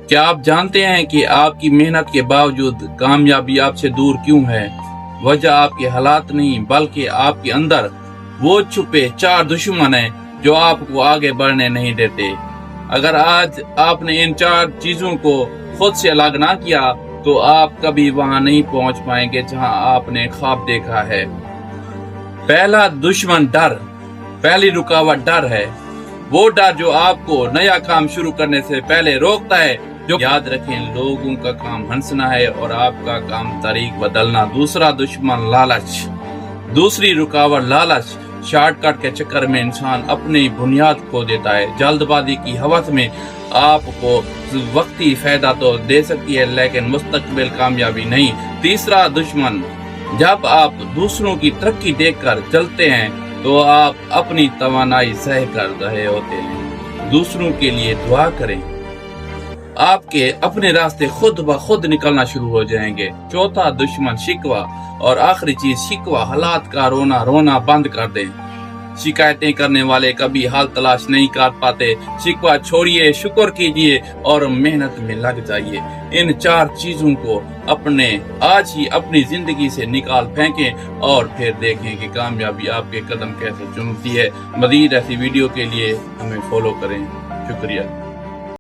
کیا آپ جانتے ہیں کہ آپ کی محنت کے باوجود کامیابی آپ سے دور کیوں ہے؟ وجہ آپ کے حالات نہیں بلکہ آپ کے اندر وہ چھپے 4 دشمن ہیں جو آپ کو آگے بڑھنے نہیں دیتے۔ اگر آج آپ نے ان 4 چیزوں کو خود سے الگ نہ کیا تو آپ کبھی وہاں نہیں پہنچ پائیں گے جہاں آپ نے خواب دیکھا ہے۔ پہلا دشمن ڈر، پہلی رکاوٹ ڈر ہے۔ وہ ڈر جو آپ کو نیا کام شروع کرنے سے پہلے روکتا ہے۔ جو یاد رکھیں، لوگوں کا کام ہنسنا ہے اور آپ کا کام طریق بدلنا۔ دوسرا دشمن لالچ، دوسری رکاوٹ لالچ۔ شارٹ کٹ کے چکر میں انسان اپنی بنیاد کھو دیتا ہے۔ جلد بازی کی ہوس میں آپ کو وقتی فائدہ تو دے سکتی ہے لیکن مستقبل کامیابی نہیں۔ تیسرا دشمن، جب آپ دوسروں کی ترقی دیکھ کر چلتے ہیں تو آپ اپنی توانائی ضائع کر رہے ہوتے ہیں۔ دوسروں کے لیے دعا کریں، آپ کے اپنے راستے خود بخود نکلنا شروع ہو جائیں گے۔ چوتھا دشمن شکوہ، اور آخری چیز شکوہ، حالات کا رونا بند کر دیں۔ شکایتیں کرنے والے کبھی حل تلاش نہیں کر پاتے۔ شکوہ چھوڑیے، شکر کیجیے اور محنت میں لگ جائیے۔ ان 4 چیزوں کو آج ہی اپنی زندگی سے نکال پھینکیں اور پھر دیکھیں کہ کامیابی آپ کے قدم کیسے چومتی ہے۔ مزید ایسی ویڈیو کے لیے ہمیں فالو کریں۔ شکریہ۔